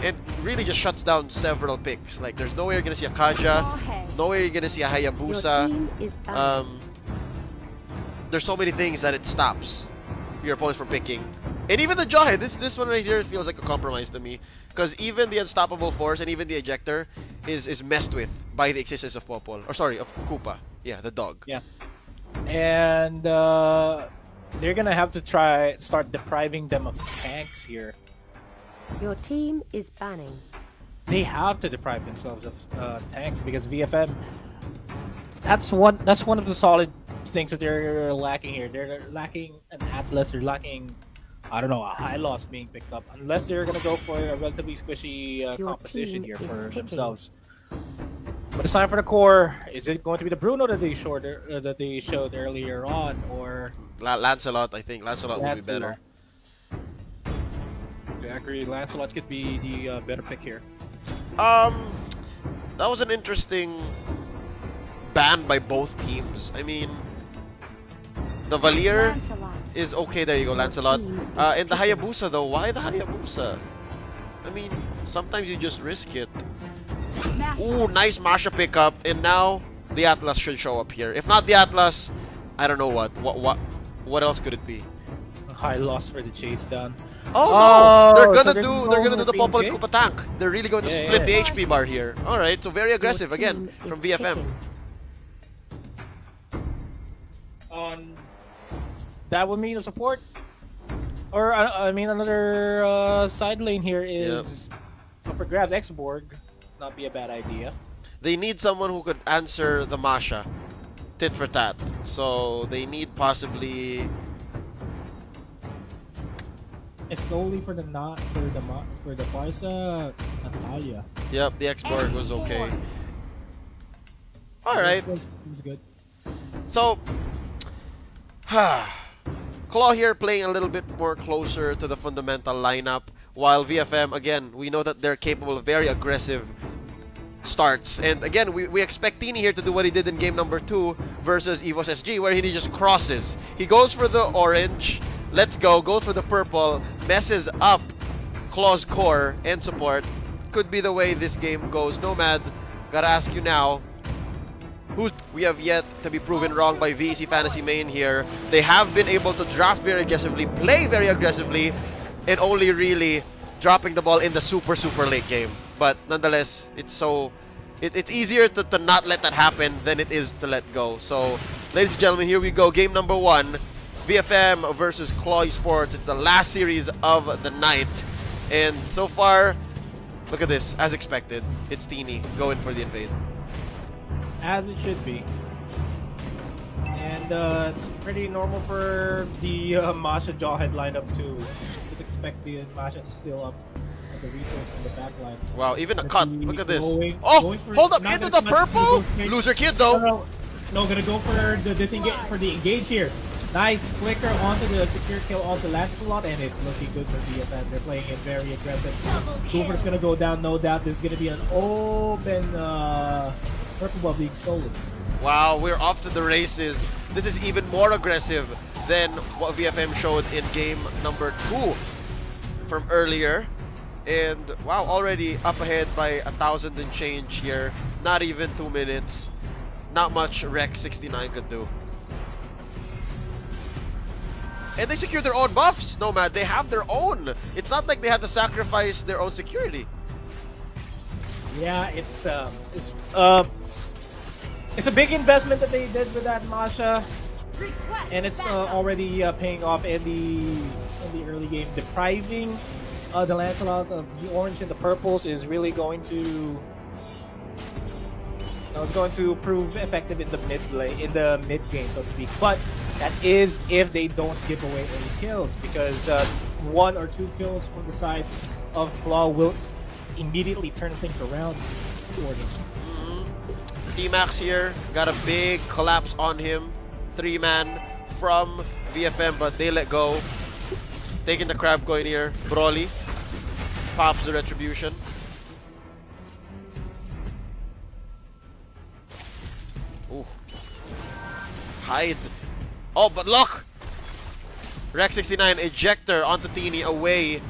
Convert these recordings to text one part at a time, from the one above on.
and really just shuts down several picks. Like, there's no way you're gonna see a Kaja, no way you're gonna see a Hayabusa. There's so many things that it stops your opponents from picking. And even the Jawhead, this one right here feels like a compromise to me. Because even the Unstoppable Force and even the Ejector is messed with by the existence of Popol. Or sorry, of Koopa. Yeah, the dog. Yeah. And they're gonna have to start depriving them of tanks here. Your team is banning. They have to deprive themselves of tanks because VFM. That's one of the solid things that they're lacking here. They're lacking an Atlas. They're lacking, I don't know, a high loss being picked up. Unless they're gonna go for a relatively squishy composition here for themselves. But it's time for the core. Is it going to be the Bruno that they showed earlier on, or Lancelot? I think Lancelot will be better. I agree. Lancelot could be the better pick here. That was an interesting ban by both teams. I mean, the Valier is okay. There you go, Lancelot. And the Hayabusa though, why the Hayabusa? I mean, sometimes you just risk it. Ooh, nice Masha pickup, and now the Atlas should show up here. If not the Atlas, I don't know what else could it be? A high loss for the chase down. Oh no! They're gonna do the Popol Popol Koopa tank. They're really going to split the HP bar here. All right, so very aggressive again from VFM. That would mean a support, or I mean another side lane here is up for grabs. Xborg, not be a bad idea. They need someone who could answer the Masha, tit for tat. So they need possibly. It's solely for the Barca Natalia. Yep, the Xborg was okay. All right. He's good. So, Claw here playing a little bit more closer to the fundamental lineup, while VFM, again, we know that they're capable of very aggressive starts. And again, we expect Tini here to do what he did in game number 2 versus EVOS SG, where he just crosses. He goes for the orange, let's go, goes for the purple, messes up Claw's core and support. Could be the way this game goes. Nomad, gotta ask you now, we have yet to be proven wrong by VEC Fantasy Main here. They have been able to draft very aggressively, play very aggressively, and only really dropping the ball in the super late game. But nonetheless, it's easier to not let that happen than it is to let go. So, ladies and gentlemen, here we go. Game number 1, VFM versus Claw Esports. It's the last series of the night, and so far, look at this. As expected, it's Tini going for the invade. As it should be. And it's pretty normal for the Masha Jawhead lineup to just expect the Masha to steal up the resource in the backlines. Wow, even a cut. Look at this. Oh, hold up, into the purple? Loser kid though. No, gonna go for the disengage, for the engage here. Nice flicker onto the secure kill onto Lancelot, and it's looking good for VFM. They're playing it very aggressive. Goofer's gonna go down, no doubt. This is gonna be an open purple ball being stolen. Wow, we're off to the races. This is even more aggressive than what VFM showed in game number 2 from earlier. And wow, already up ahead by 1,000 and change here. Not even 2 minutes. Not much Rex 69 could do. And they secure their own buffs, Nomad. They have their own. It's not like they had to sacrifice their own security. Yeah, it's a big investment that they did with that Masha, and it's already paying off in the early game. Depriving the Lancelot of the orange and the purples is really going to prove effective in the mid game, so to speak. But that is if they don't give away any kills, because 1 or 2 kills from the side of Claw will immediately turn things around for them. T-Max here got a big collapse on him. 3-man from VFM, but they let go. Taking the crab coin here. Broly pops the retribution. Ooh. Hide. Oh, but look! Rex 69 ejector onto Tini away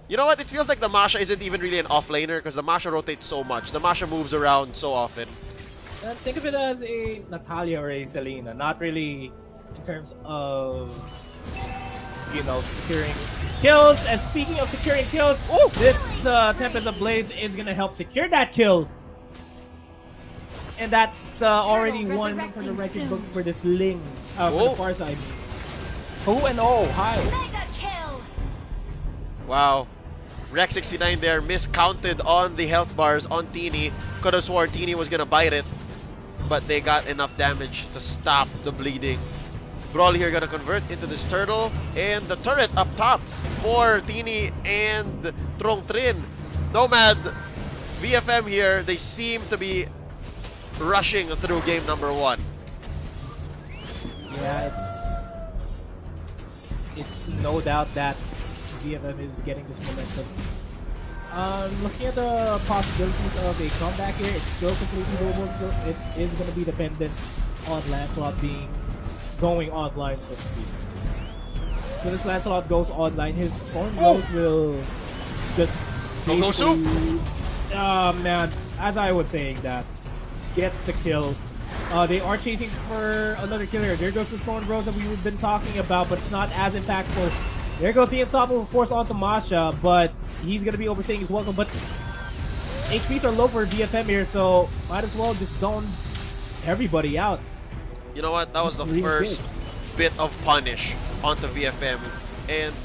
You know what? It feels like the Masha isn't even really an offlaner because the Masha rotates so much. The Masha moves around so often. Think of it as a Natalia or a Selena, not really in terms of, you know, securing kills. And speaking of securing kills, Ooh. this Tempest of Blades is going to help secure that kill. And that's already one from the record books for this Ling, for the far side. Oh, and oh, hi. Mega kill. Wow. Rec 69 there miscounted on the health bars on Teeny. Could have sworn Teeny was gonna bite it, but they got enough damage to stop the bleeding. Brawl here gonna convert into this turtle, and the turret up top for Teeny and Trong Trin. Nomad, VFM here, they seem to be rushing through game number 1. Yeah, it's no doubt that VFM is getting this momentum. Looking at the possibilities of a comeback here, it's still completely doable. So it is going to be dependent on Lancelot going online, so to speak. So this Lancelot goes online, his Storm Rose will just basically, man, as I was saying, that gets the kill. They are chasing for another killer. There goes the Storm Rose that we've been talking about, but it's not as impactful. There goes the Unstoppable Force onto Masha, but he's going to be overstaying his welcome. But HPs are low for VFM here, so might as well just zone everybody out. You know what? That was the first bit of punish onto VFM. And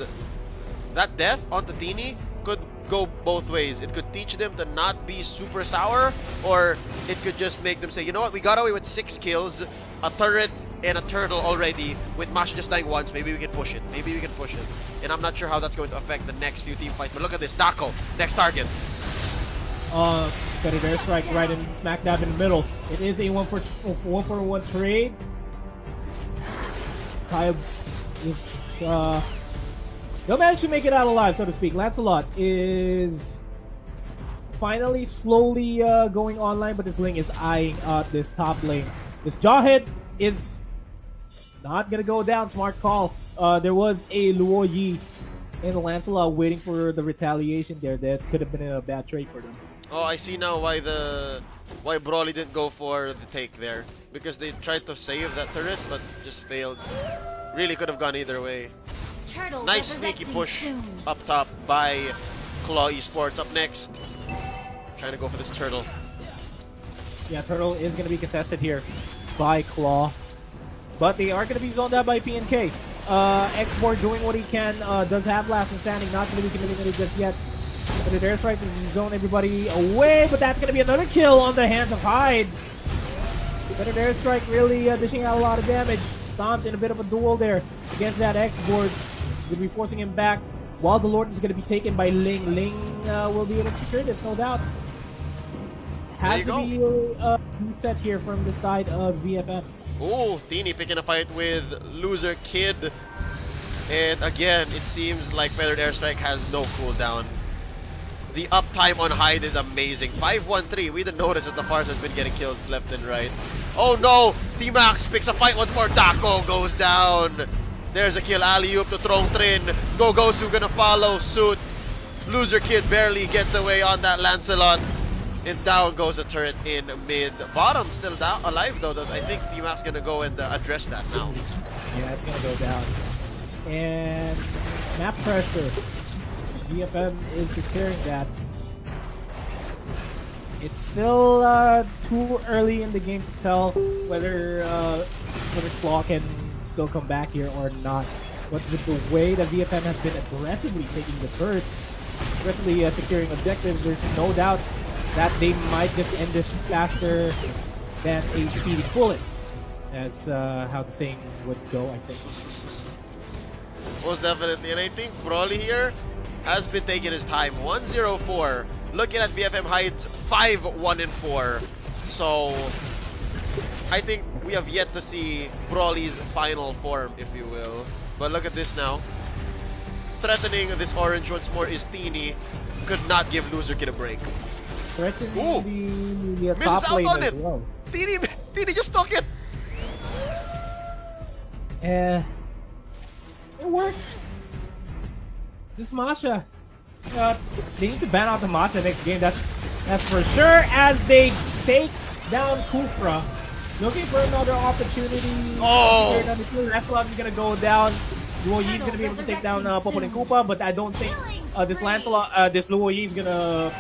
that death onto Teeny could go both ways. It could teach them to not be super sour, or it could just make them say, you know what, we got away with 6 kills, a turret, and a turtle already, with Masha just dying once. Maybe we can push it. Maybe we can push it. And I'm not sure how that's going to affect the next few team fights. But look at this. Dako, next target. Got a air strike right in smack dab in the middle. It is a 1-for-1 trade. Sayab is they'll manage to make it out alive, so to speak. Lancelot is finally slowly going online, but this Ling is eyeing out this top lane. This Jawhead is not gonna go down. Smart call. There was a Luo Yi and the Lancelot waiting for the retaliation there. That could have been a bad trade for them. Oh, I see now why Broly didn't go for the take there. Because they tried to save that turret, but just failed. Really could have gone either way. Turtle Nice sneaky push soon. up top by Claw Esports. Up next, trying to go for this turtle. Yeah, Turtle is going to be contested here by Claw. But they are going to be zoned out by PNK. Export doing what he can. Does have lasting standing. Not going to be committing it just yet. But the airstrike is to zone everybody away. But that's going to be another kill on the hands of Hyde. But the airstrike really dishing out a lot of damage. Stomps in a bit of a duel there against that Export. Will be forcing him back. While the Lord is going to be taken by Ling. Ling will be able to secure this, no doubt. Has to be reset here from the side of VFM. Oh, Teeny picking a fight with Loser Kid. And again, it seems like Feathered Airstrike has no cooldown. The uptime on Hyde is amazing. 5-1-3. We didn't notice that the Farce has been getting kills left and right. Oh no! T-Max picks a fight once more. Dako goes down. There's a kill. Alley-oop to Trong Trin. Gogosu gonna follow suit. Loser Kid barely gets away on that Lancelot. And down goes the turret in mid. Bottom still down, alive though. I think T-Max gonna go and address that now. Yeah, it's gonna go down. And map pressure. GFM is securing that. It's still too early in the game to tell whether Claw can still come back here or not. But with the way that VFM has been aggressively taking the turrets, aggressively securing objectives, there's no doubt that they might just end this faster than a speedy bullet. That's how the saying would go, I think. Most definitely. And I think Broly here has been taking his time. 1-0-4. Looking at VFM Hyde's 5-1-4. So I think we have yet to see Broly's final form, if you will. But look at this now. Threatening this orange once more is Teeny. Could not give Loser Kid a break. Threatening the Misses top out lane on as it. well. Teeny just took it. It works. This Masha They need to ban out the Mata next game. That's for sure. As they take down Kufra, looking for another opportunity. Oh! Lancelot is gonna go down. Luo Yi's gonna be able to take down Popol and Koopa, but I don't think this Luo Yi is gonna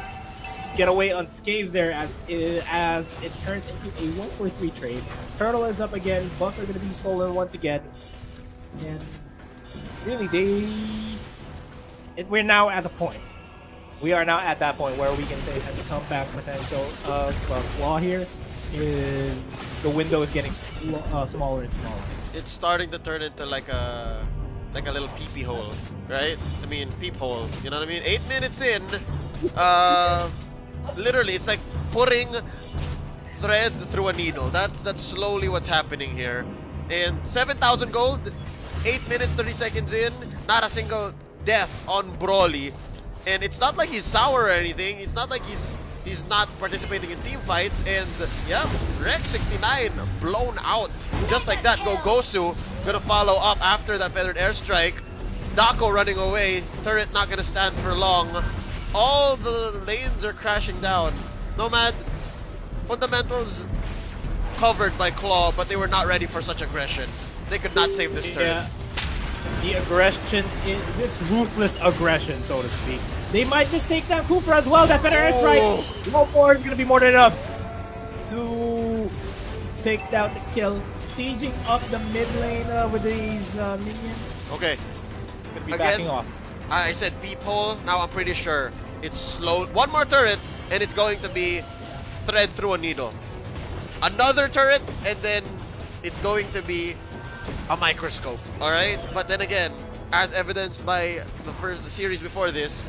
get away unscathed there as it turns into a 1-for-3 trade. Turtle is up again. Buffs are gonna be stolen once again, and really we're now at the point. We are now at that point where we can say that the comeback potential of Claw here is the window is getting smaller and smaller. It's starting to turn into like a little peepee hole, right? I mean, peephole. You know what I mean? 8 minutes in, literally, it's like putting thread through a needle. That's slowly what's happening here. And 7,000 gold, 8 minutes 30 seconds in, not a single death on Broly. And it's not like he's sour or anything. It's not like he's not participating in team fights. And yeah, Rex 69 blown out just like that. Gogosu gonna follow up after that feathered airstrike. Dako running away. Turret not gonna stand for long. All the lanes are crashing down. Nomad fundamentals covered by Claw, but they were not ready for such aggression. They could not save this turret. The aggression, this ruthless aggression, so to speak. They might just take down Kufra as well. That feather airstrike, no more, is gonna be more than enough to take down the kill. Sieging up the mid lane with these minions. Okay. Gonna be backing off. I said peephole. Now I'm pretty sure it's slow. One more turret, and it's going to be thread through a needle. Another turret, and then it's going to be a microscope. All right, but then again, as evidenced by the series before this,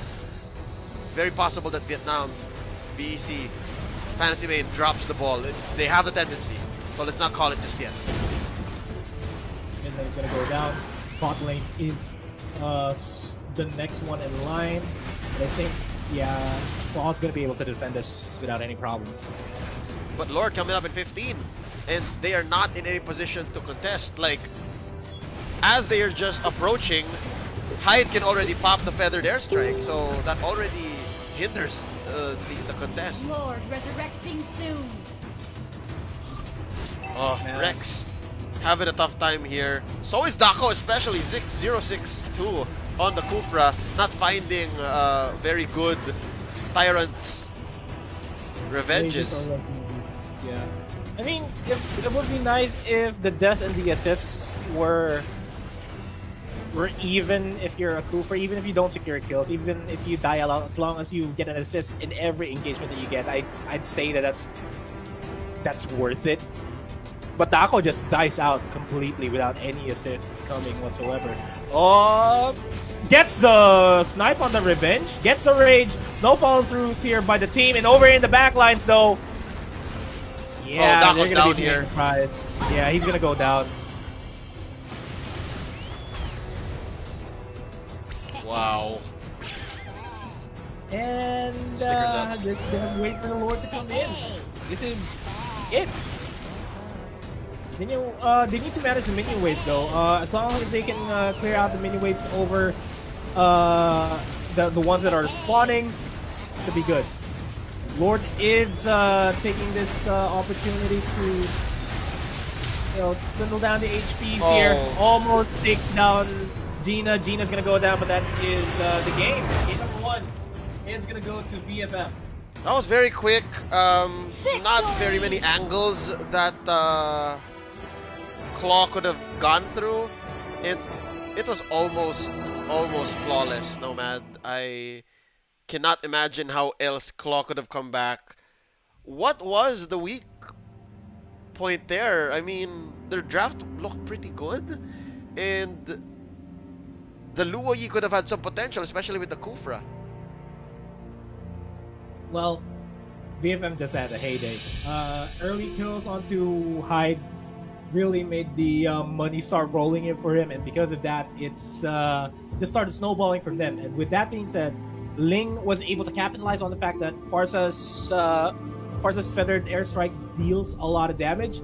very possible that Vietnam, VEC, Fantasy Main drops the ball. They have the tendency, so let's not call it just yet. And then it's gonna go down. Bot lane is the next one in line. But I think, yeah, Claw's gonna be able to defend this without any problems. But Lord coming up in 15, and they are not in any position to contest. Like, as they are just approaching, Hyde can already pop the feathered airstrike, so that already hinders the contest. Lord resurrecting soon. Oh, Rex having a tough time here. So is Dako, especially 062 on the Kufra, not finding very good Tyrant's revenges. Yeah. I mean, it would be nice if the death and the assists were even if you're a Kufra, even if you don't secure kills, even if you die a lot, as long as you get an assist in every engagement that you get, I'd say that's worth it. But Dako just dies out completely without any assists coming whatsoever. Gets the snipe on the revenge, gets the rage, no follow-throughs here by the team, and over in the backlines though. Yeah, they're gonna be here. Yeah, he's gonna go down. Wow. And just gonna wait for the Lord to come in. This is it. They need to manage the minion waves though. As long as they can clear out the minion waves over the ones that are spawning, should be good. Lord is taking this opportunity to dwindle down the HPs here. Almost takes down Gina. Gina's gonna go down, but that is the game. Game number 1 is gonna go to VFM. That was very quick. Not very many angles that Claw could have gone through. It was almost flawless, Nomad. I cannot imagine how else Claw could have come back. What was the weak point there? I mean, their draft looked pretty good, and the Luo Yi could have had some potential, especially with the Kufra. Well, VFM just had a heyday. Early kills onto Hyde really made the money start rolling in for him, and because of that, it's just started snowballing from them. And with that being said, Ling was able to capitalize on the fact that Farsa's feathered airstrike deals a lot of damage.